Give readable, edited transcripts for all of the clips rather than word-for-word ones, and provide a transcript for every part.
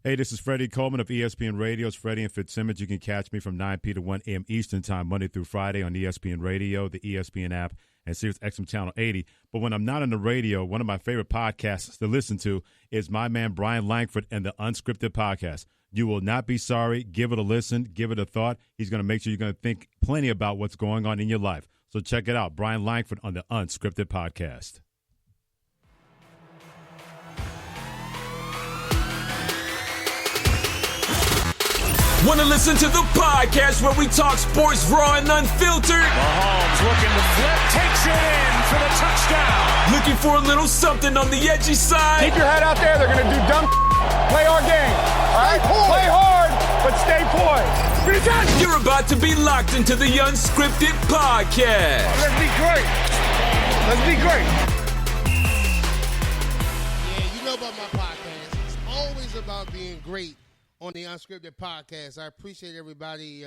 Hey, this is Freddie Coleman of ESPN Radio's Freddie and Fitzsimmons. You can catch me from 9 p to 1 a.m. Eastern Time, Monday through Friday on ESPN Radio, the ESPN app, and Sirius XM Channel 80. But when I'm not on the radio, one of my favorite podcasts to listen to is my man Brian Langford and the Unscripted podcast. You will not be sorry. Give it a listen. Give it a thought. He's going to make sure you're going to think plenty about what's going on in your life. So check it out. Brian Langford on the Unscripted podcast. Want to listen to the podcast where we talk sports raw and unfiltered? Mahomes looking to flip, takes it in for the touchdown. Looking for a little something on the edgy side? Keep your head out there. They're going to do dumb. Play our game. All right? Play hard, but stay poised. You're about to be locked into the Unscripted podcast. Let's be great. Let's be great. Yeah, you know about my podcast. It's always about being great. On the Unscripted podcast. I appreciate everybody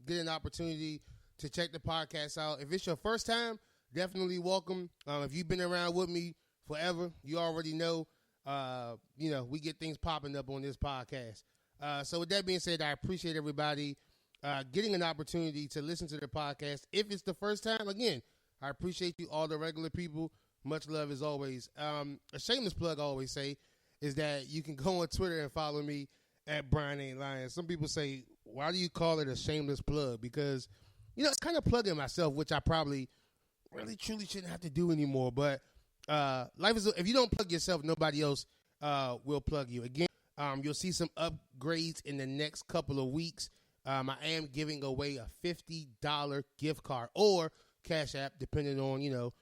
getting an opportunity to check the podcast out. If it's your first time, definitely welcome. If you've been around with me forever, you already know, we get things popping up on this podcast. So with that being said, I appreciate everybody getting an opportunity to listen to the podcast. If it's the first time, again, I appreciate you, all the regular people. Much love as always. A shameless plug I always say is that you can go on Twitter and follow me at Brian Ain't Lying. Some people say, why do you call it a shameless plug? Because, it's kind of plugging myself, which I probably really, truly shouldn't have to do anymore. But life is, if you don't plug yourself, nobody else will plug you. Again, you'll see some upgrades in the next couple of weeks. I am giving away a $50 gift card or Cash App, depending on,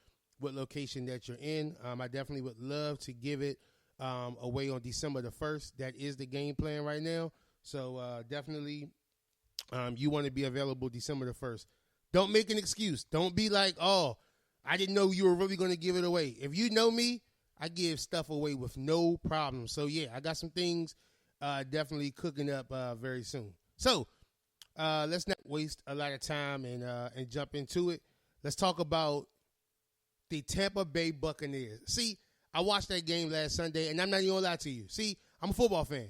what location that you're in. I definitely would love to give it away on December the 1st. That is the game plan right now. So definitely you want to be available December the 1st. Don't make an excuse. Don't be like, oh, I didn't know you were really going to give it away. If you know me, I give stuff away with no problem. So, yeah, I got some things definitely cooking up very soon. So let's not waste a lot of time and jump into it. Let's talk about the Tampa Bay Buccaneers. See, I watched that game last Sunday, and I'm not even going to lie to you. See, I'm a football fan.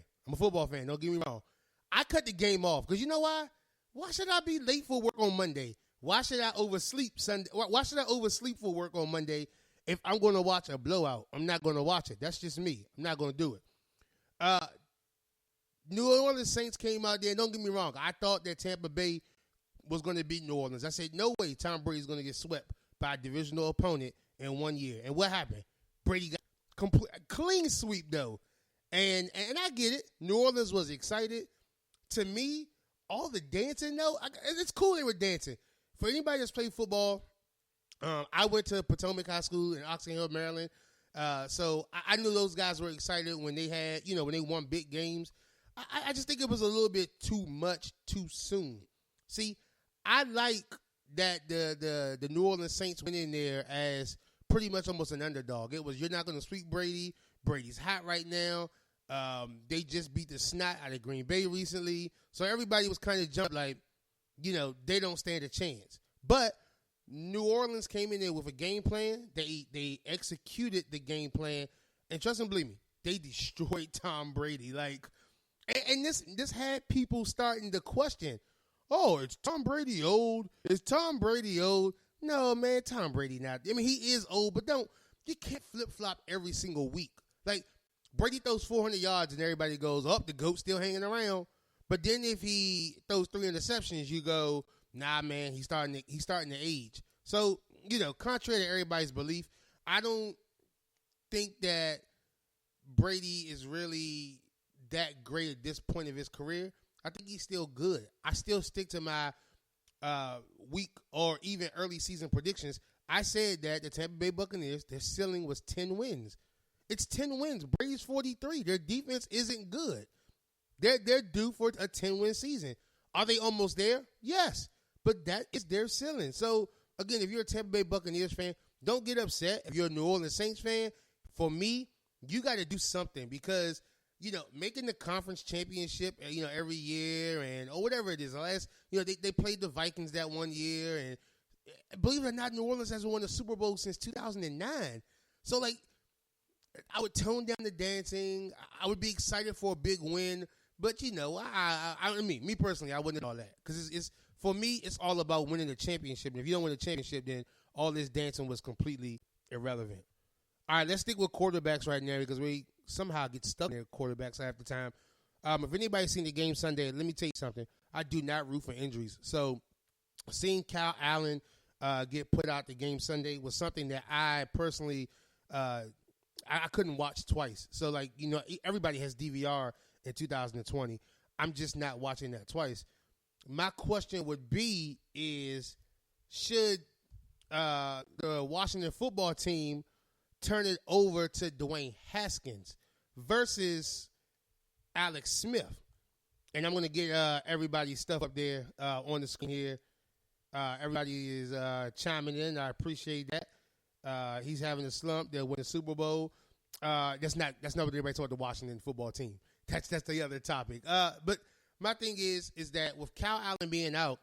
Don't get me wrong. I cut the game off because you know why? Why should I be late for work on Monday? Why should I oversleep Sunday? Why should I oversleep for work on Monday if I'm going to watch a blowout? I'm not going to watch it. That's just me. I'm not going to do it. New Orleans Saints came out there. Don't get me wrong. I thought that Tampa Bay was going to beat New Orleans. I said, no way Tom Brady's going to get swept by a divisional opponent in 1 year. And what happened? Brady got clean sweep, though. And I get it. New Orleans was excited. To me, all the dancing, though, it's cool they were dancing. For anybody that's played football, I went to Potomac High School in Oxon Hill, Maryland. So I knew those guys were excited when they had, when they won big games. I just think it was a little bit too much too soon. See, I like that the New Orleans Saints went in there as pretty much almost an underdog. It was, you're not going to sweep Brady. Brady's hot right now. They just beat the snot out of Green Bay recently. So everybody was kind of jumped like, they don't stand a chance. But New Orleans came in there with a game plan. They executed the game plan. And trust and believe me, they destroyed Tom Brady. And this had people starting to question, oh, is Tom Brady old? Is Tom Brady old? No, man, Tom Brady not. I mean, he is old, but you can't flip-flop every single week. Like, Brady throws 400 yards and everybody goes, oh, the GOAT's still hanging around. But then if he throws 3 interceptions, you go, nah, man, he's starting to age. So, contrary to everybody's belief, I don't think that Brady is really that great at this point of his career. I think he's still good. I still stick to my week or even early season predictions. I said that the Tampa Bay Buccaneers, their ceiling was 10 wins. It's 10 wins. Brady's 43. Their defense isn't good. They're due for a 10-win season. Are they almost there? Yes. But that is their ceiling. So, again, if you're a Tampa Bay Buccaneers fan, don't get upset. If you're a New Orleans Saints fan, for me, you got to do something because, making the conference championship, every year or whatever it is. They played the Vikings that 1 year. And believe it or not, New Orleans hasn't won a Super Bowl since 2009. So, I would tone down the dancing. I would be excited for a big win. But, you know, I mean, me personally, I wouldn't do all that. Because it's for me, it's all about winning the championship. And if you don't win the championship, then all this dancing was completely irrelevant. All right, let's stick with quarterbacks right now because we somehow get stuck in quarterbacks half the time. If anybody's seen the game Sunday, let me tell you something. I do not root for injuries. So seeing Kyle Allen get put out the game Sunday was something that I personally I couldn't watch twice. So, like, you know, everybody has DVR in 2020. I'm just not watching that twice. My question would be is, should the Washington football team turn it over to Dwayne Haskins versus Alex Smith? And I'm going to get everybody's stuff up there on the screen here. Everybody is chiming in. I appreciate that. He's having a slump. They'll win the Super Bowl. That's not what everybody talking about the Washington football team. That's the other topic. But my thing is that with Kyle Allen being out,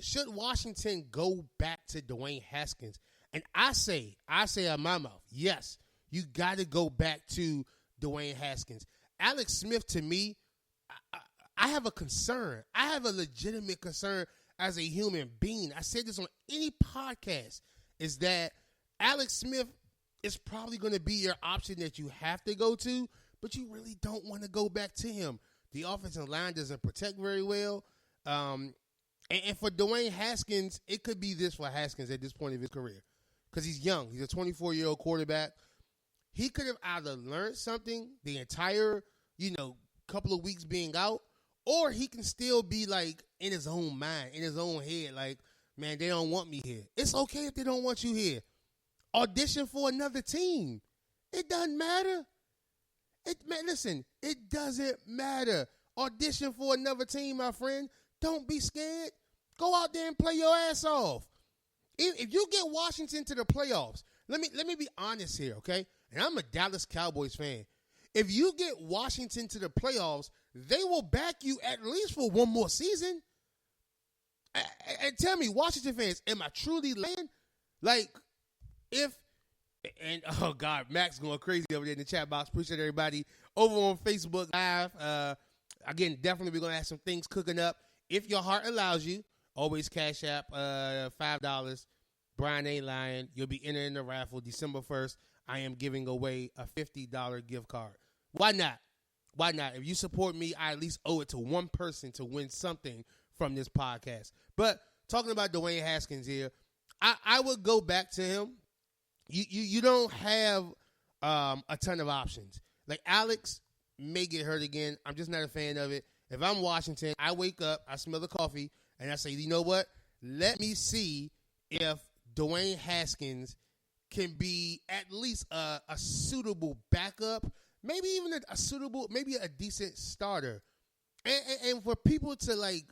should Washington go back to Dwayne Haskins? And I say out my mouth, yes, you got to go back to Dwayne Haskins. Alex Smith, to me, I have a concern. I have a legitimate concern as a human being. I said this on any podcast, is that Alex Smith is probably going to be your option that you have to go to, but you really don't want to go back to him. The offensive line doesn't protect very well. And for Dwayne Haskins, it could be this for Haskins at this point of his career because he's young. He's a 24-year-old quarterback. He could have either learned something the entire, couple of weeks being out, or he can still be, like, in his own mind, in his own head, like, man, they don't want me here. It's okay if they don't want you here. Audition for another team. It doesn't matter. Listen, it doesn't matter. Audition for another team, my friend. Don't be scared. Go out there and play your ass off. If you get Washington to the playoffs, let me be honest here, okay? And I'm a Dallas Cowboys fan. If you get Washington to the playoffs, they will back you at least for one more season. And tell me, Washington fans, am I truly lying? Like, oh God, Max going crazy over there in the chat box. Appreciate everybody over on Facebook Live. Again, definitely we're going to have some things cooking up. If your heart allows you, always Cash App $5. Brian ain't lying. You'll be entering the raffle December 1st. I am giving away a $50 gift card. Why not? Why not? If you support me, I at least owe it to one person to win something from this podcast. But talking about Dwayne Haskins here, I would go back to him. You don't have a ton of options. Like, Alex may get hurt again. I'm just not a fan of it. If I'm Washington, I wake up, I smell the coffee, and I say, you know what? Let me see if Dwayne Haskins can be at least a suitable backup, maybe even a suitable, maybe a decent starter. And for people to, like,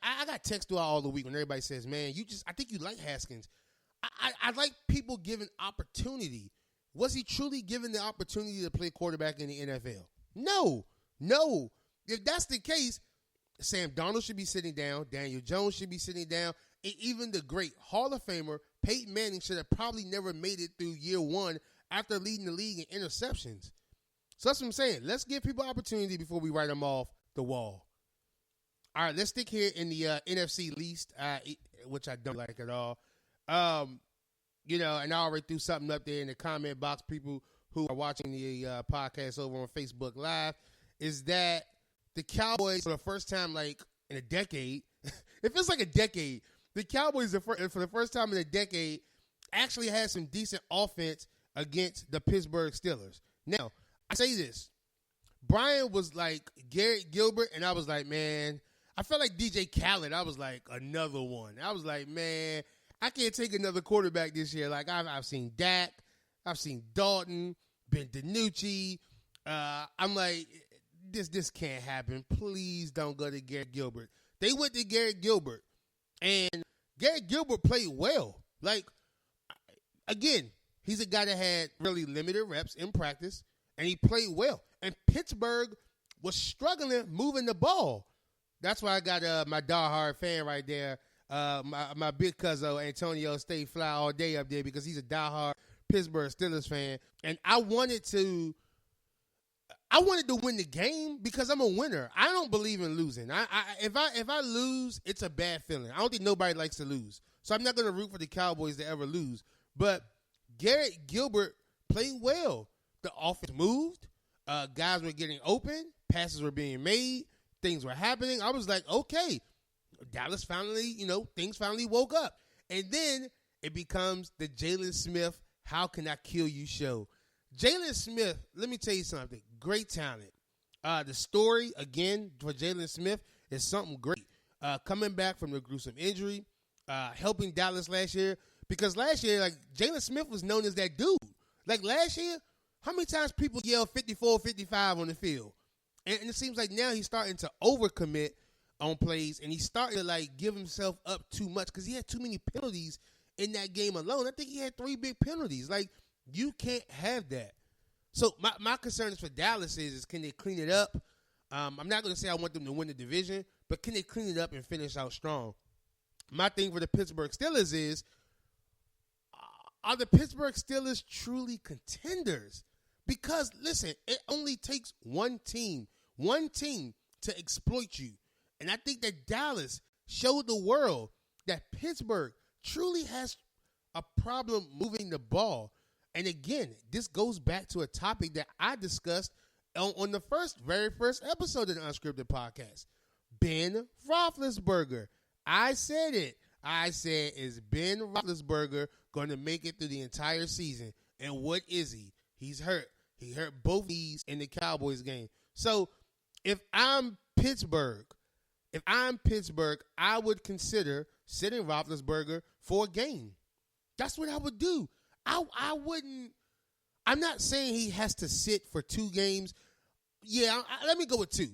I got text throughout all the week when everybody says, man, I think you like Haskins. I like people given opportunity. Was he truly given the opportunity to play quarterback in the NFL? No. If that's the case, Sam Darnold should be sitting down. Daniel Jones should be sitting down. And even the great Hall of Famer, Peyton Manning, should have probably never made it through year one after leading the league in interceptions. So that's what I'm saying. Let's give people opportunity before we write them off the wall. All right, let's stick here in the NFC least, which I don't like at all. And I already threw something up there in the comment box. People who are watching the podcast over on Facebook Live, is that the Cowboys, for the first time, like, in a decade, it feels like a decade, the Cowboys, for the first time in a decade, actually had some decent offense against the Pittsburgh Steelers. Now, I say this. Brian was like Garrett Gilbert, and I was like, man, I felt like DJ Khaled. I was like, another one. I was like, man, I can't take another quarterback this year. Like, I've seen Dak. I've seen Dalton, Ben DiNucci. I'm like, this can't happen. Please don't go to Garrett Gilbert. They went to Garrett Gilbert, and Garrett Gilbert played well. Like, again, he's a guy that had really limited reps in practice, and he played well. And Pittsburgh was struggling moving the ball. That's why I got my diehard fan right there, my big cousin Antonio, stay fly all day up there because he's a diehard Pittsburgh Steelers fan, and I wanted to win the game because I'm a winner. I don't believe in losing. If I lose, it's a bad feeling. I don't think nobody likes to lose. So I'm not going to root for the Cowboys to ever lose. But Garrett Gilbert played well. The offense moved. Guys were getting open. Passes were being made. Things were happening. I was like, okay, Dallas finally, things finally woke up. And then it becomes the Jalen Smith, how can I kill you show. Jalen Smith, let me tell you something. Great talent. The story, again, for Jalen Smith is something great. Coming back from the gruesome injury, helping Dallas last year. Because last year, like, Jalen Smith was known as that dude. Like, last year, how many times people yell 54, 55 on the field? And it seems like now he's starting to overcommit on plays, and he's starting to, like, give himself up too much because he had too many penalties in that game alone. I think he had 3 big penalties. Like, you can't have that. So my concern is for Dallas is can they clean it up? I'm not going to say I want them to win the division, but can they clean it up and finish out strong? My thing for the Pittsburgh Steelers is, are the Pittsburgh Steelers truly contenders? Because, listen, it only takes one team to exploit you. And I think that Dallas showed the world that Pittsburgh truly has a problem moving the ball. And again, this goes back to a topic that I discussed on the very first episode of the Unscripted podcast. Ben Roethlisberger. I said it. I said, is Ben Roethlisberger going to make it through the entire season? And what is he? He's hurt. He hurt both knees in the Cowboys game. So if I'm Pittsburgh, I would consider sitting Roethlisberger for a game. That's what I would do. I wouldn't. I'm not saying he has to sit for 2 games. Yeah, let me go with 2.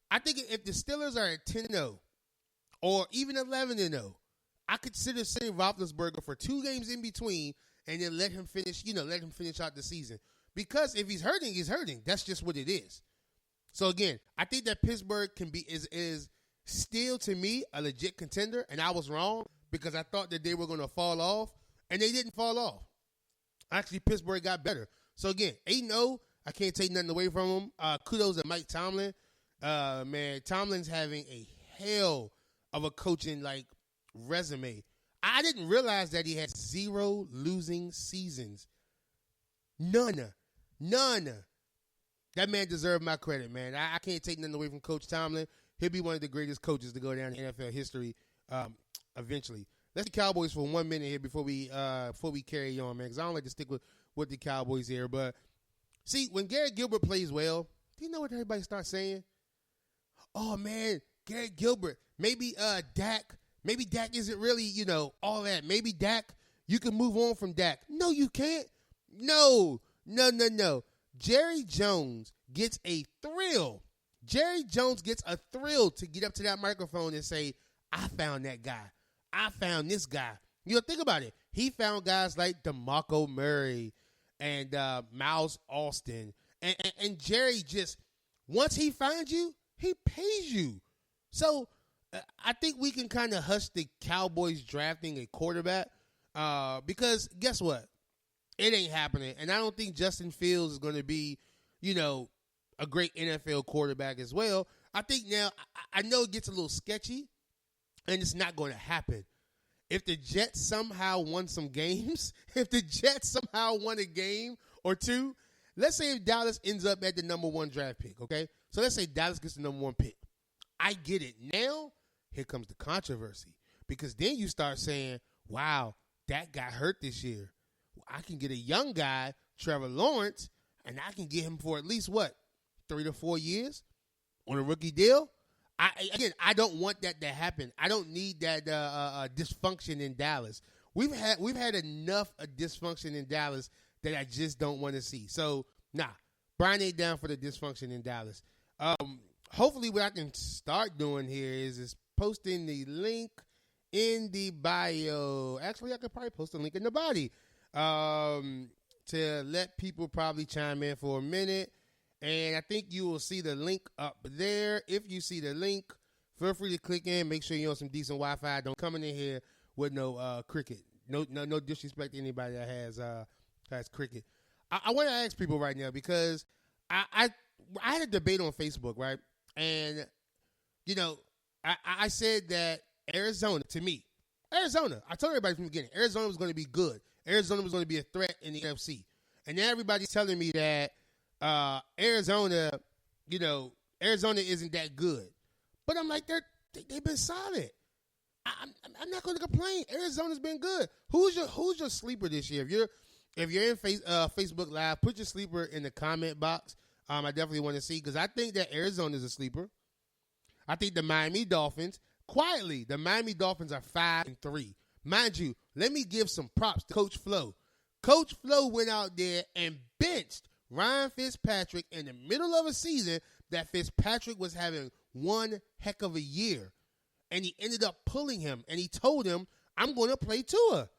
I think if the Steelers are at 10-0 or even 11-0, I consider sitting Roethlisberger for 2 games in between and then let him finish out the season. Because if he's hurting, he's hurting. That's just what it is. So again, I think that Pittsburgh is still, to me, a legit contender, and I was wrong because I thought that they were going to fall off, and they didn't fall off. Actually, Pittsburgh got better. So, again, 8-0, I can't take nothing away from him. Kudos to Mike Tomlin. Man, Tomlin's having a hell of a coaching, resume. I didn't realize that he had 0 losing seasons. None. That man deserved my credit, man. I can't take nothing away from Coach Tomlin. He'll be one of the greatest coaches to go down in NFL history eventually. Let's the Cowboys for 1 minute here before we carry on, man, because I don't like to stick with the Cowboys here. But, see, when Garrett Gilbert plays well, do you know what everybody starts saying? Oh, man, Garrett Gilbert. Maybe Dak isn't really, all that. Maybe Dak, you can move on from Dak. No, you can't. No. Jerry Jones gets a thrill. Jerry Jones gets a thrill to get up to that microphone and say, I found that guy. I found this guy. Think about it. He found guys like DeMarco Murray and Miles Austin. And Jerry just, once he finds you, he pays you. So I think we can kind of hush the Cowboys drafting a quarterback because guess what? It ain't happening. And I don't think Justin Fields is going to be, a great NFL quarterback as well. I think now, I know it gets a little sketchy, and it's not going to happen. If the Jets somehow won some games, if the Jets somehow won a game or 2, let's say if Dallas ends up at the number 1 draft pick, okay? So let's say Dallas gets the number 1 pick. I get it. Now, here comes the controversy. Because then you start saying, wow, that got hurt this year. I can get a young guy, Trevor Lawrence, and I can get him for at least, 3 to 4 years on a rookie deal? I don't want that to happen. I don't need that dysfunction in Dallas. We've had enough of dysfunction in Dallas that I just don't want to see. So, Brian ain't down for the dysfunction in Dallas. Hopefully what I can start doing here is posting the link in the bio. Actually, I could probably post a link in the body to let people probably chime in for a minute. And I think you will see the link up there. If you see the link, feel free to click in. Make sure you're on some decent Wi-Fi. Don't come in here with no cricket. No disrespect to anybody that has That's cricket. I want to ask people right now because I had a debate on Facebook, right? And, you know, I said that Arizona, to me, I told everybody from the beginning, Arizona was going to be good. Arizona was going to be a threat in the NFC. And now everybody's telling me that Arizona isn't that good. But I'm like, they've been solid. I'm not going to complain. Arizona's been good. Who's your sleeper this year? If you're in Facebook Live, put your sleeper in the comment box. I definitely want to see because I think that Arizona is a sleeper. I think the Miami Dolphins, quietly, the Miami Dolphins are 5-3. Mind you, let me give some props to Coach Flo. Coach Flo went out there and benched Ryan Fitzpatrick in the middle of a season that Fitzpatrick was having one heck of a year. And he ended up pulling him, and he told him, I'm going to play Tua.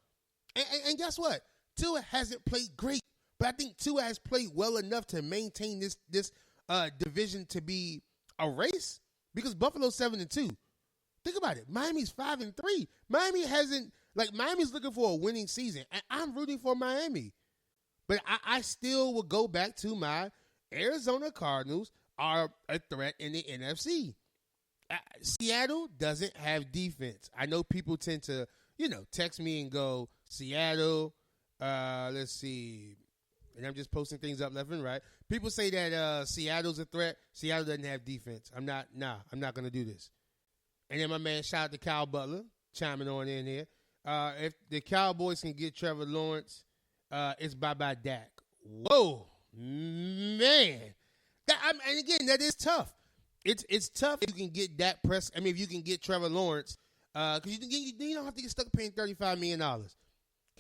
And guess what? Tua hasn't played great, but I think Tua has played well enough to maintain this division to be a race because Buffalo's 7-2. Think about it. Miami's 5-3. Miami's looking for a winning season, and I'm rooting for Miami. But I still will go back to my Arizona Cardinals are a threat in the NFC. Seattle doesn't have defense. I know people tend to, text me and go, Seattle, let's see. And I'm just posting things up left and right. People say that Seattle's a threat. Seattle doesn't have defense. I'm not going to do this. And then my man, shout out to Kyle Butler, chiming on in here. If the Cowboys can get Trevor Lawrence, it's bye-bye Dak. Whoa, man. And again, that is tough. It's tough if you can get Dak Prescott. I mean, if you can get Trevor Lawrence, because you don't have to get stuck paying $35 million. Kind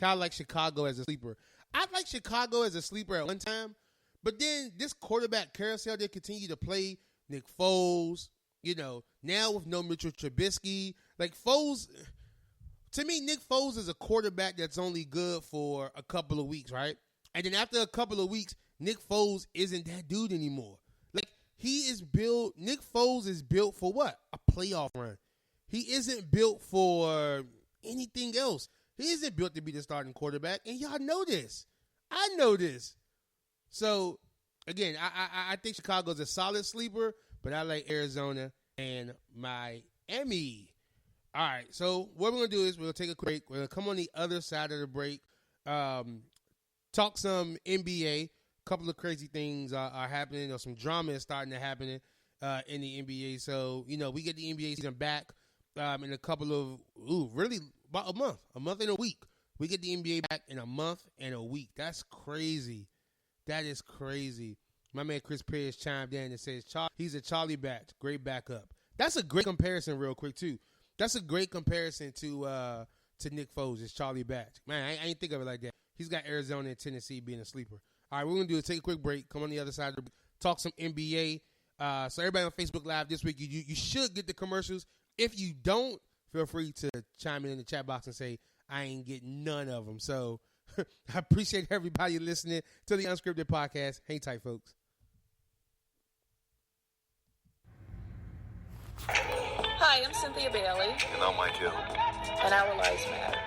of like Chicago as a sleeper. I like Chicago as a sleeper at one time, but then this quarterback carousel, they continue to play Nick Foles, now with no Mitchell Trubisky. Like Foles, to me, Nick Foles is a quarterback that's only good for a couple of weeks, right? And then after a couple of weeks, Nick Foles isn't that dude anymore. Like, Nick Foles is built for what? A playoff run. He isn't built for anything else. He isn't built to be the starting quarterback, and y'all know this. I know this. So, again, I think Chicago's a solid sleeper, but I like Arizona and Miami. All right, so what we're going to do is we're going to take a break. We're going to come on the other side of the break, talk some NBA. A couple of crazy things are happening, or some drama is starting to happen in the NBA. So, we get the NBA season back in a couple of, really about a month and a week. We get the NBA back in a month and a week. That's crazy. That is crazy. My man Chris Perez chimed in and says, he's a Charlie Batch, great backup. That's a great comparison real quick, too. That's a great comparison to Nick Foles. It's Charlie Batch. Man, I ain't think of it like that. He's got Arizona and Tennessee being a sleeper. All right, we're going to do is take a quick break, come on the other side, talk some NBA. So everybody on Facebook Live this week, you should get the commercials. If you don't, feel free to chime in the chat box and say, I ain't getting none of them. So I appreciate everybody listening to the Unscripted podcast. Hang tight, folks. Hi, I'm Cynthia Bailey. And I'm Mike Hill. And our lives matter.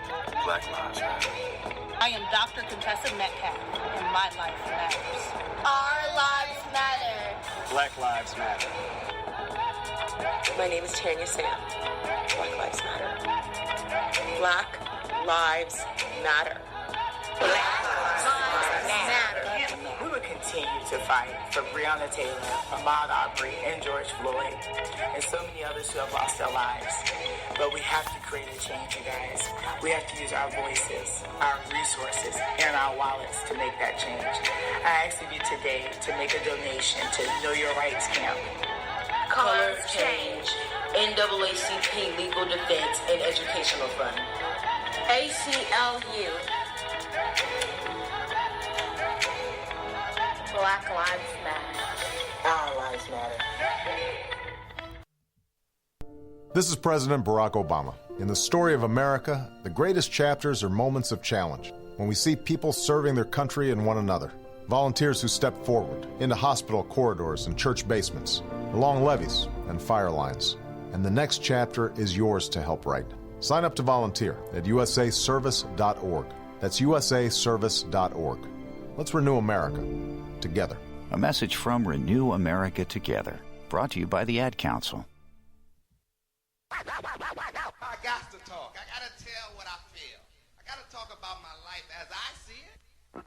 Black Lives Matter. I am Dr. Contessa Metcalf, and my life matters. Our lives matter. Black Lives Matter. My name is Tanya Sam. Black Lives Matter. Black Lives Matter. Black Lives Matter. We will continue to fight for Breonna Taylor, Ahmaud Arbery, and George Floyd, and so many others who have lost their lives. But we have to create a change, you guys. We have to use our voices, our resources, and our wallets to make that change. I ask of you today to make a donation to Know Your Rights Camp. Colors Change. NAACP Legal Defense and Educational Fund. ACLU. Black Lives Matter. Our lives matter. This is President Barack Obama. In the story of America, the greatest chapters are moments of challenge, when we see people serving their country and one another. Volunteers who step forward into hospital corridors and church basements, along levees and fire lines. And the next chapter is yours to help write. Sign up to volunteer at usaservice.org. That's usaservice.org. Let's renew America together. A message from Renew America Together, brought to you by the Ad Council. I got to talk. I got to tell what I feel. I got to talk about my life as I see it.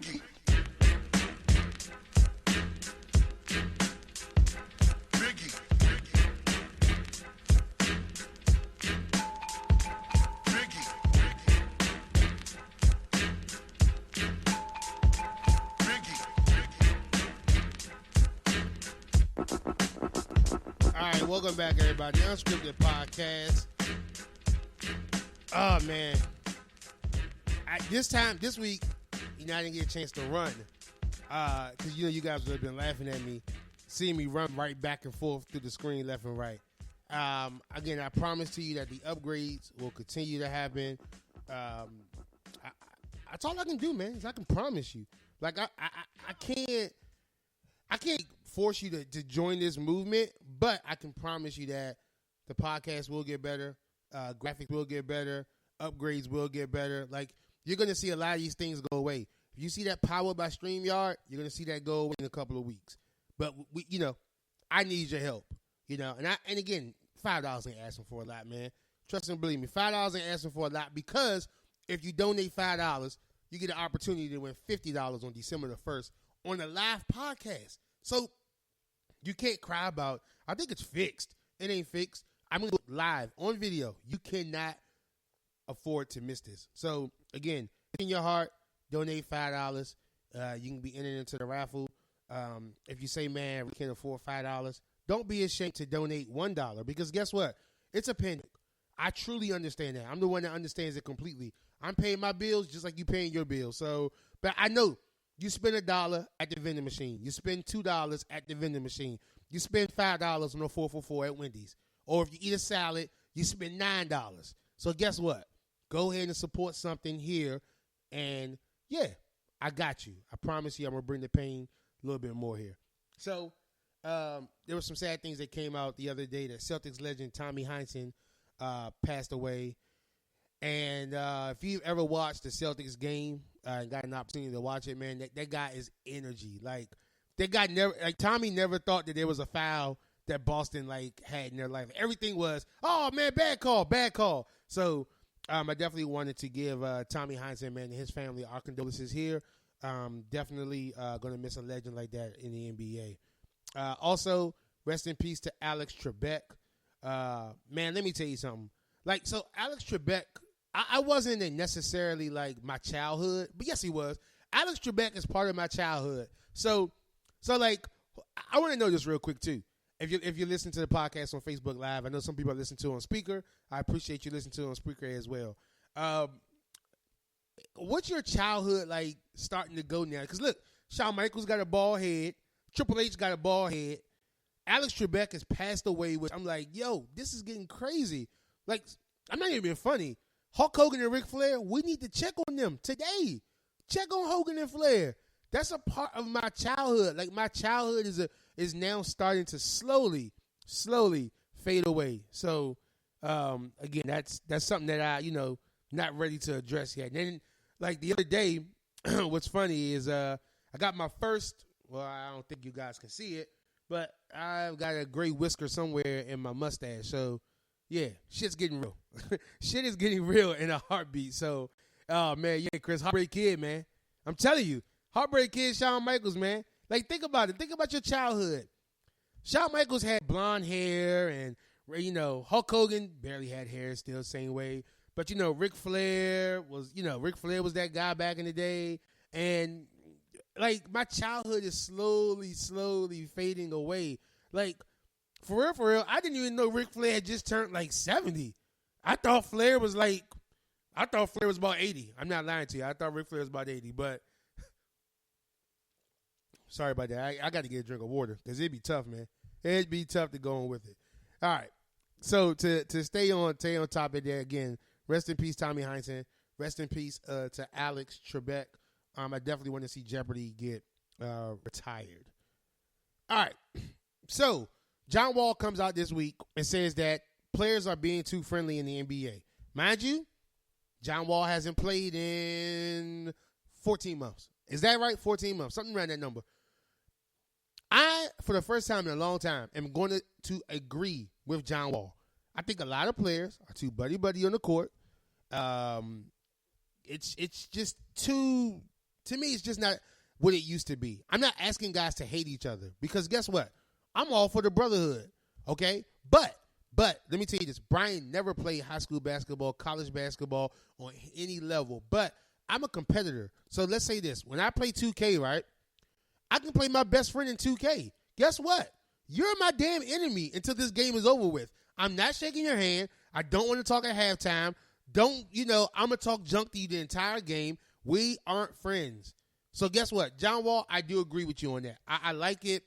Biggie. All right, welcome back, everybody. Unscripted podcast. Oh, man. This week, I didn't get a chance to run. Because, you guys would have been laughing at me, seeing me run right back and forth through the screen left and right. Again, I promise to you that the upgrades will continue to happen. That's all I can do, man, is I can promise you. Like, I can't force you to join this movement, but I can promise you that the podcast will get better, graphics will get better, upgrades will get better. Like, you're going to see a lot of these things go away. If you see that power by StreamYard, you're going to see that go away in a couple of weeks. But we, I need your help, and again, $5 ain't asking for a lot, man. Trust and believe me, $5 ain't asking for a lot, because if you donate $5, you get an opportunity to win $50 on December the 1st on a live podcast. So you can't cry about, I think it's fixed. It ain't fixed. I'm going to do it live on video. You cannot afford to miss this. So, again, in your heart, donate $5. You can be entered into the raffle. If you say, man, we can't afford $5, don't be ashamed to donate $1, because guess what? It's a pandemic. I truly understand that. I'm the one that understands it completely. I'm paying my bills just like you paying your bills. So, but I know you spend $1 at the vending machine. You spend $2 at the vending machine. You spend $5 on a 4 at Wendy's. Or if you eat a salad, you spend $9. So guess what? Go ahead and support something here. And, yeah, I got you. I promise you I'm going to bring the pain a little bit more here. So there were some sad things that came out the other day. That Celtics legend Tommy Heinsohn passed away. And if you've ever watched the Celtics game and got an opportunity to watch it, man, that guy is energy. Like, that guy Tommy never thought that there was a foul that Boston had in their life. Everything was, oh man, bad call. So I definitely wanted to give Tommy Heinsohn, man, and his family our condolences here. Definitely going to miss a legend like that in the NBA. Also, rest in peace to Alex Trebek. Man, let me tell you something. So Alex Trebek, I wasn't in necessarily my childhood, but yes, he was. Alex Trebek is part of my childhood. So I want to know this real quick too. If you listen to the podcast on Facebook Live, I know some people listen to it on Speaker. I appreciate you listening to it on Speaker as well. What's your childhood starting to go now? Because look, Shawn Michaels got a bald head. Triple H got a bald head. Alex Trebek has passed away, which I'm like, yo, this is getting crazy. I'm not even being funny. Hulk Hogan and Ric Flair, we need to check on them today. Check on Hogan and Flair. That's a part of my childhood. My childhood is now starting to slowly fade away. So, again, that's something that I, not ready to address yet. And then, the other day, what's funny is I got my first, well, I don't think you guys can see it, but I've got a gray whisker somewhere in my mustache. So, yeah, shit's getting real. Shit is getting real in a heartbeat. So, oh, man, yeah, Chris, Heartbreak Kid, man. I'm telling you, Heartbreak Kid, Shawn Michaels, man. Think about it. Think about your childhood. Shawn Michaels had blonde hair, and, Hulk Hogan barely had hair, still same way. But, Ric Flair was that guy back in the day. And, my childhood is slowly fading away. For real, I didn't even know Ric Flair had just turned 70. I thought Flair was about 80. I'm not lying to you. I thought Ric Flair was about 80, but sorry about that. I got to get a drink of water because it'd be tough, man. It'd be tough to go on with it. All right. So to stay on top of that again, rest in peace, Tommy Heinsohn. Rest in peace to Alex Trebek. I definitely want to see Jeopardy get retired. All right. So John Wall comes out this week and says that players are being too friendly in the NBA. Mind you, John Wall hasn't played in 14 months. Is that right? 14 months. Something around that number. I, for the first time in a long time, am going to agree with John Wall. I think a lot of players are too buddy-buddy on the court. It's just too, to me, it's just not what it used to be. I'm not asking guys to hate each other because guess what? I'm all for the brotherhood, okay? But let me tell you this. Brian never played high school basketball, college basketball on any level, but I'm a competitor. So let's say this. When I play 2K, right, I can play my best friend in 2K. Guess what? You're my damn enemy until this game is over with. I'm not shaking your hand. I don't want to talk at halftime. I'm going to talk junk to you the entire game. We aren't friends. So guess what? John Wall, I do agree with you on that. I like it.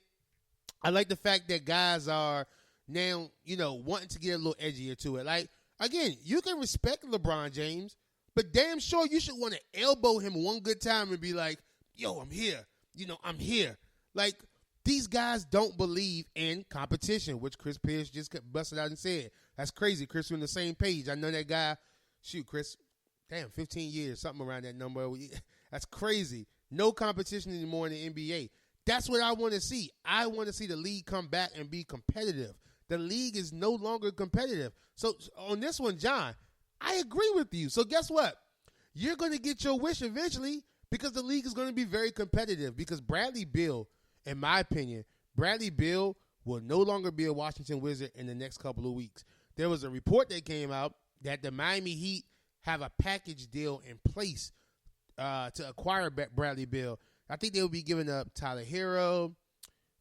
I like the fact that guys are now, wanting to get a little edgier to it. Like, again, you can respect LeBron James, but damn sure you should want to elbow him one good time and be like, yo, I'm here. I'm here. Like, these guys don't believe in competition, which Chris Pierce just busted out and said. That's crazy. Chris, we're on the same page. I know that guy. Shoot, Chris, 15 years, something around that number. That's crazy. No competition anymore in the NBA. That's what I want to see. I want to see the league come back and be competitive. The league is no longer competitive. So on this one, John, I agree with you. So guess what? You're going to get your wish eventually because the league is going to be very competitive because Bradley Beal, in my opinion, Bradley Beal will no longer be a Washington Wizard in the next couple of weeks. There was a report that came out that the Miami Heat have a package deal in place to acquire Bradley Beal. I think they will be giving up Tyler Hero,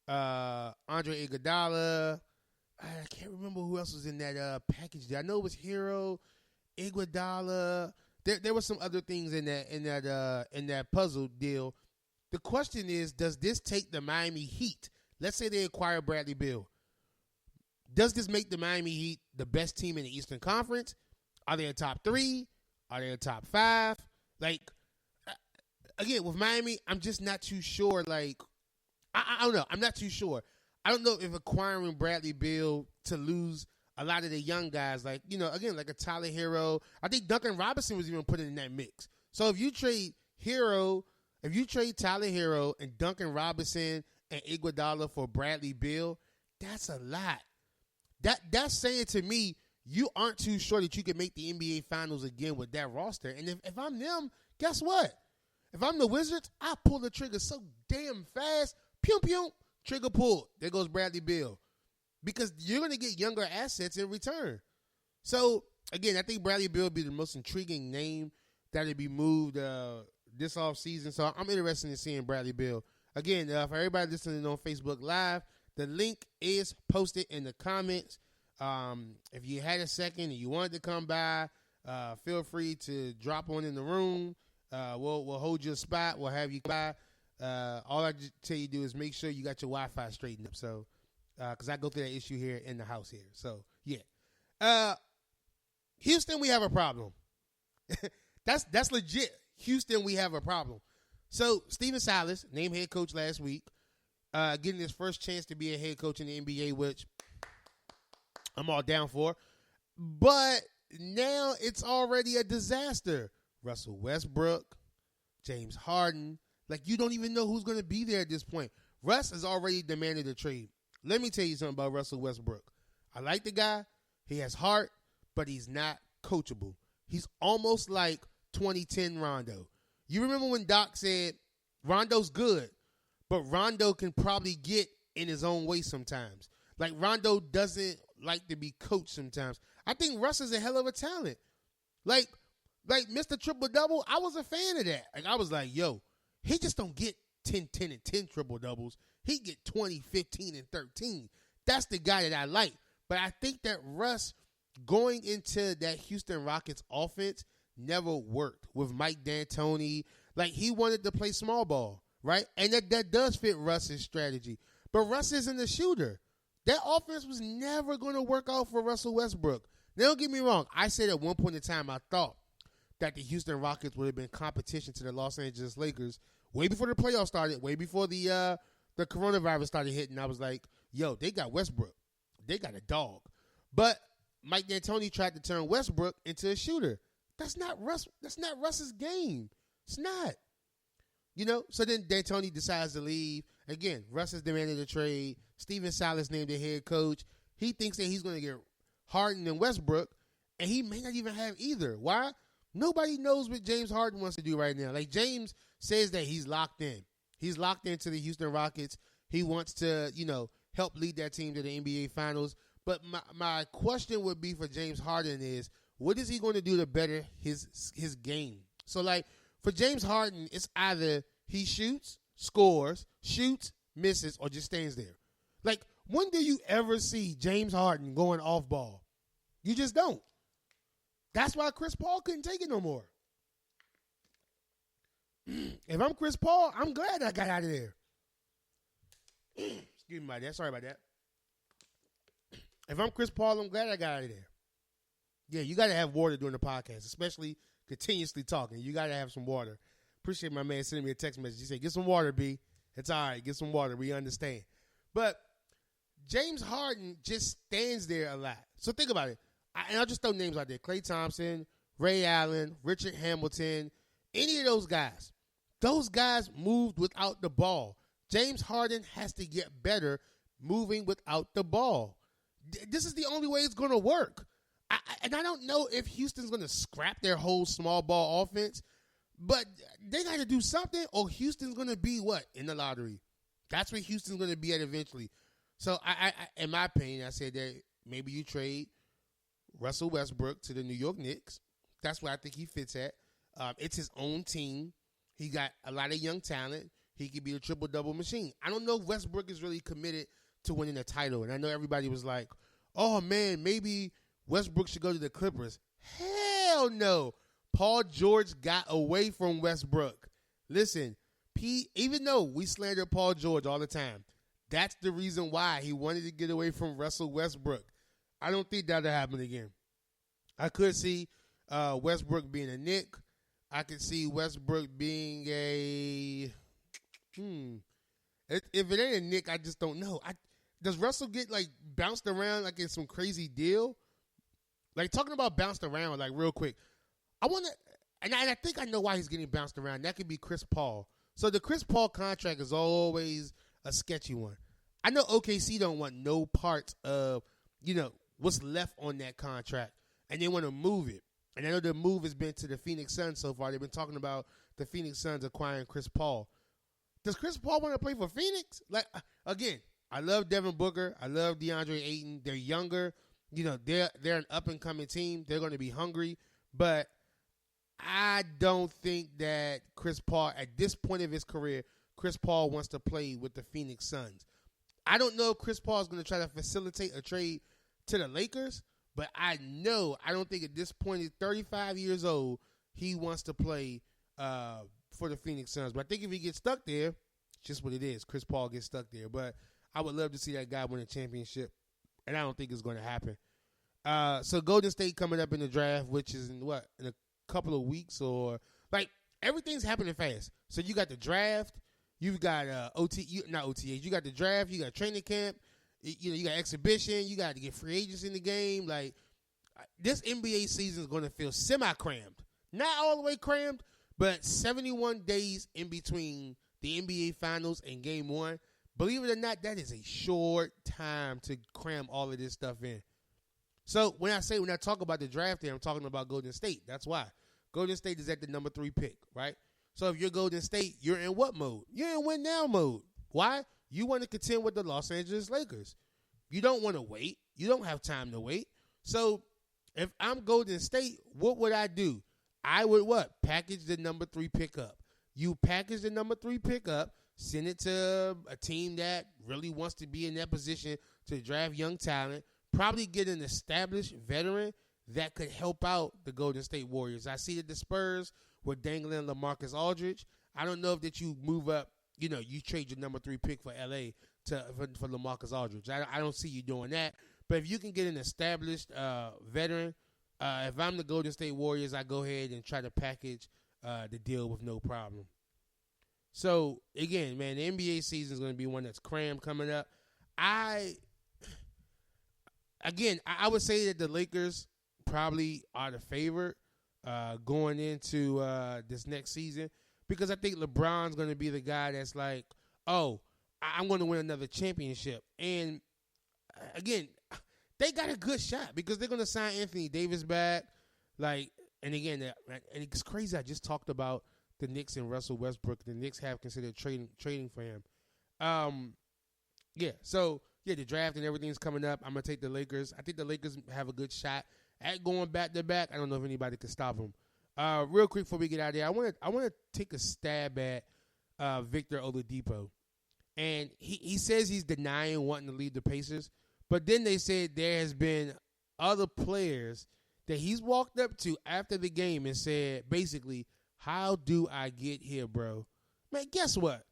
Andre Iguodala. I can't remember who else was in that package deal. I know it was Hero, Iguodala. There were some other things in that puzzle deal. The question is, does this take the Miami Heat? Let's say they acquire Bradley Beal. Does this make the Miami Heat the best team in the Eastern Conference? Are they a top 3? Are they a top 5? Like, again, with Miami, I'm just not too sure. Like, I don't know. I'm not too sure. I don't know if acquiring Bradley Beal to lose a lot of the young guys, like, again, like a Tyler Hero. I think Duncan Robinson was even put in that mix. So if you trade Tyler Hero and Duncan Robinson and Iguodala for Bradley Beal, that's a lot. That's saying to me, you aren't too sure that you can make the NBA Finals again with that roster. And if I'm them, guess what? If I'm the Wizards, I pull the trigger so damn fast. Pew, pew, trigger pulled. There goes Bradley Beal. Because you're going to get younger assets in return. So, again, I think Bradley Beal will be the most intriguing name that will be moved this offseason. So, I'm interested in seeing Bradley Beal. Again, for everybody listening on Facebook Live, the link is posted in the comments. If you had a second and you wanted to come by, feel free to drop on in the room. We'll hold you a spot. We'll have you by. All I tell you to do is make sure you got your Wi-Fi straightened up. So, because I go through that issue here in the house here. So, yeah. Houston, we have a problem. That's legit. Houston, we have a problem. So, Stephen Silas, named head coach last week, getting his first chance to be a head coach in the NBA, which I'm all down for. But now it's already a disaster. Russell Westbrook, James Harden. Like, you don't even know who's going to be there at this point. Russ has already demanded a trade. Let me tell you something about Russell Westbrook. I like the guy. He has heart, but he's not coachable. He's almost like 2010 Rondo. You remember when Doc said, Rondo's good, but Rondo can probably get in his own way sometimes. Like, Rondo doesn't like to be coached sometimes. I think Russ is a hell of a talent. Like Mr. Triple-Double, I was a fan of that. Like, I was like, yo, he just don't get 10, 10, and 10 triple-doubles. He get 20, 15, and 13. That's the guy that I like. But I think that Russ going into that Houston Rockets offense never worked with Mike D'Antoni. Like, he wanted to play small ball, right? And that does fit Russ's strategy. But Russ isn't a shooter. That offense was never going to work out for Russell Westbrook. Now, don't get me wrong. I said at one point in time I thought that the Houston Rockets would have been competition to the Los Angeles Lakers way before the playoffs started, way before the coronavirus started hitting. I was like, yo, they got Westbrook. They got a dog. But Mike D'Antoni tried to turn Westbrook into a shooter. That's not Russ. That's not Russ's game. It's not. So then D'Antoni decides to leave. Again, Russ has demanded a trade. Steven Silas named the head coach. He thinks that he's going to get Harden and Westbrook, and he may not even have either. Why? Nobody knows what James Harden wants to do right now. Like, James says that he's locked in. He's locked into the Houston Rockets. He wants to, help lead that team to the NBA Finals. But my question would be for James Harden is, what is he going to do to better his game? So, like, for James Harden, it's either he shoots, scores, shoots, misses, or just stands there. Like, when do you ever see James Harden going off ball? You just don't. That's why Chris Paul couldn't take it no more. If I'm Chris Paul, I'm glad I got out of there. Excuse me about that. Sorry about that. If I'm Chris Paul, I'm glad I got out of there. Yeah, you got to have water during the podcast, especially continuously talking. You got to have some water. Appreciate my man sending me a text message. He said, get some water, B. It's all right. Get some water. We understand. But James Harden just stands there a lot. So think about it. And I'll just throw names out there. Klay Thompson, Ray Allen, Richard Hamilton, any of those guys. Those guys moved without the ball. James Harden has to get better moving without the ball. This is the only way it's going to work. And I don't know if Houston's going to scrap their whole small ball offense, but they got to do something, or Houston's going to be what? In the lottery. That's where Houston's going to be at eventually. So, I in my opinion, I said that maybe you trade Russell Westbrook to the New York Knicks. That's where I think he fits at. It's his own team. He got a lot of young talent. He could be a triple-double machine. I don't know if Westbrook is really committed to winning a title. And I know everybody was like, oh, man, maybe Westbrook should go to the Clippers. Hell no. Paul George got away from Westbrook. Listen, even though we slander Paul George all the time, that's the reason why he wanted to get away from Russell Westbrook. I don't think that'll happen again. I could see Westbrook being a Knick. I could see Westbrook being a if it ain't a Knick, I just don't know. Does Russell get, like, bounced around like in some crazy deal? Like, talking about bounced around, like, real quick. I want to, and I think I know why he's getting bounced around. That could be Chris Paul. So the Chris Paul contract is always a sketchy one. I know OKC don't want no parts of, what's left on that contract, and they want to move it. And I know the move has been to the Phoenix Suns so far. They've been talking about the Phoenix Suns acquiring Chris Paul. Does Chris Paul want to play for Phoenix? Like, again, I love Devin Booker. I love DeAndre Ayton. They're younger. They're an up-and-coming team. They're going to be hungry. But I don't think that Chris Paul, at this point of his career, Chris Paul wants to play with the Phoenix Suns. I don't know if Chris Paul is going to try to facilitate a trade to the Lakers, but I don't think at this point, he's 35 years old, he wants to play for the Phoenix Suns. But I think if he gets stuck there, it's just what it is. Chris Paul gets stuck there. But I would love to see that guy win a championship, and I don't think it's going to happen. So Golden State coming up in the draft, which is in a couple of weeks, or like everything's happening fast. So you got the draft, you've got not OTAs, you got the draft, you got training camp, you got exhibition, you got to get free agents in the game. Like, this NBA season is going to feel semi-crammed. Not all the way crammed, but 71 days in between the NBA Finals and Game 1. Believe it or not, that is a short time to cram all of this stuff in. So when I talk about the draft here, I'm talking about Golden State. That's why. Golden State is at the number 3 pick, right? So if you're Golden State, you're in what mode? You're in win now mode. Why? You want to contend with the Los Angeles Lakers. You don't want to wait. You don't have time to wait. So if I'm Golden State, what would I do? I would what? Package the number 3 pick up. You package the number 3 pick up, send it to a team that really wants to be in that position to draft young talent, probably get an established veteran that could help out the Golden State Warriors. I see that the Spurs were dangling LaMarcus Aldridge. I don't know if that you move up, you trade your number 3 pick for LA for LaMarcus Aldridge. I don't see you doing that. But if you can get an established veteran, if I'm the Golden State Warriors, I go ahead and try to package the deal with no problem. So, again, man, the NBA season is going to be one that's crammed coming up. I would say that the Lakers probably are the favorite going into this next season because I think LeBron's going to be the guy that's like, oh, I'm going to win another championship. And, again, they got a good shot because they're going to sign Anthony Davis back. Like, and again, and it's crazy. I just talked about the Knicks and Russell Westbrook. The Knicks have considered trading for him. The draft and everything's coming up. I'm going to take the Lakers. I think the Lakers have a good shot at going back-to-back. I don't know if anybody can stop them. Real quick before we get out of there, I want to take a stab at Victor Oladipo. And he says he's denying wanting to leave the Pacers. But then they said there has been other players that he's walked up to after the game and said, basically, how do I get here, bro? Man, guess what?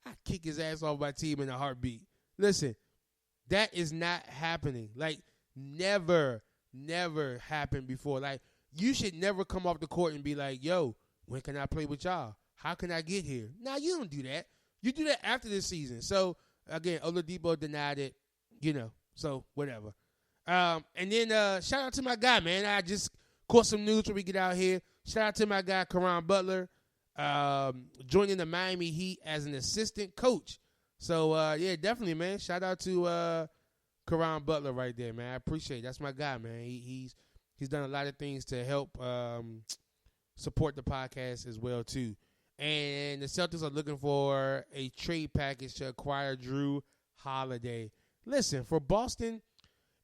I kick his ass off my team in a heartbeat. Listen, that is not happening. Like, never happened before. Like, you should never come off the court and be like, yo, when can I play with y'all? How can I get here? Nah, you don't do that. You do that after this season. So, again, Oladipo denied it, so whatever. And then shout out to my guy, man. I just caught some news when we get out here. Shout out to my guy, Caron Butler, joining the Miami Heat as an assistant coach. So, definitely, man. Shout out to Caron Butler right there, man. I appreciate it. That's my guy, man. He's done a lot of things to help support the podcast as well, too. And the Celtics are looking for a trade package to acquire Drew Holiday. Listen, for Boston,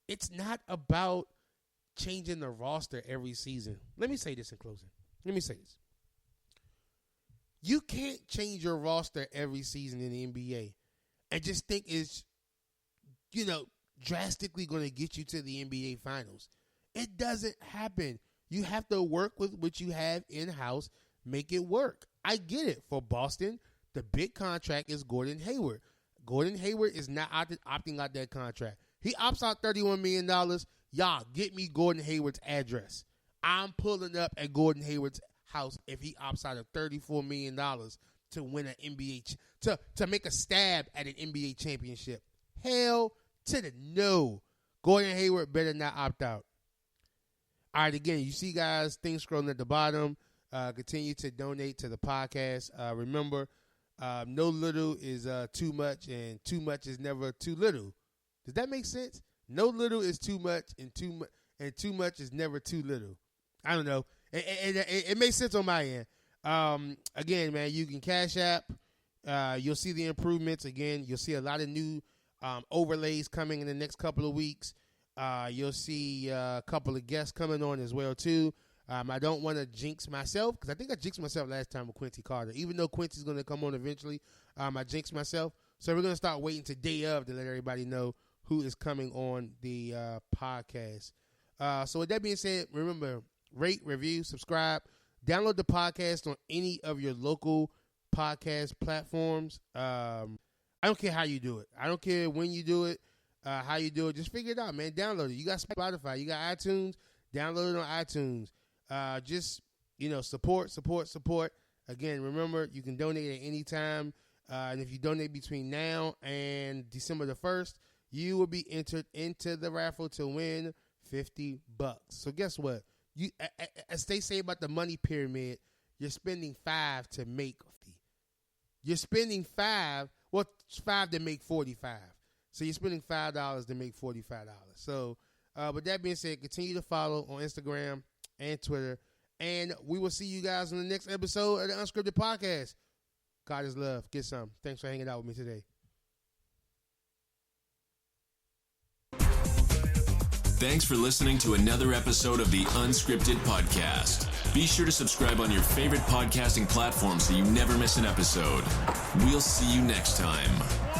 it's not about changing the roster every season. Let me say this in closing. You can't change your roster every season in the NBA and just think it's, drastically going to get you to the NBA Finals. It doesn't happen. You have to work with what you have in-house, make it work. I get it. For Boston, the big contract is Gordon Hayward. Gordon Hayward is not opting out that contract. He opts out $31 million. Y'all, get me Gordon Hayward's address. I'm pulling up at Gordon Hayward's house if he opts out of $34 million to win an NBA, to make a stab at an NBA championship. Hell to the no. Gordon Hayward better not opt out. All right, again, you see, guys, things scrolling at the bottom. Continue to donate to the podcast. Remember, no little is too much, and too much is never too little. Does that make sense? No little is too much, and too much is never too little. I don't know. It makes sense on my end. Again, man, you can Cash App. You'll see the improvements. Again, you'll see a lot of new overlays coming in the next couple of weeks. You'll see a couple of guests coming on as well, too. I don't want to jinx myself because I think I jinxed myself last time with Quincy Carter. Even though Quincy's going to come on eventually, I jinxed myself. So we're going to start waiting to day of to let everybody know who is coming on the podcast. So with that being said, remember, rate, review, subscribe. Download the podcast on any of your local podcast platforms. I don't care how you do it. I don't care when you do it, how you do it. Just figure it out, man. Download it. You got Spotify. You got iTunes. Download it on iTunes. Just, support. Again, remember, you can donate at any time. And if you donate between now and December the 1st, you will be entered into the raffle to win $50. So guess what? You, as they say about the money pyramid, you're spending $5 to make $50. You're spending $5 to make $45. So you're spending $5 to make $45. So, with that being said, continue to follow on Instagram and Twitter. And we will see you guys on the next episode of the Unscripted Podcast. God is love. Get some. Thanks for hanging out with me today. Thanks for listening to another episode of the Unscripted Podcast. Be sure to subscribe on your favorite podcasting platform so you never miss an episode. We'll see you next time.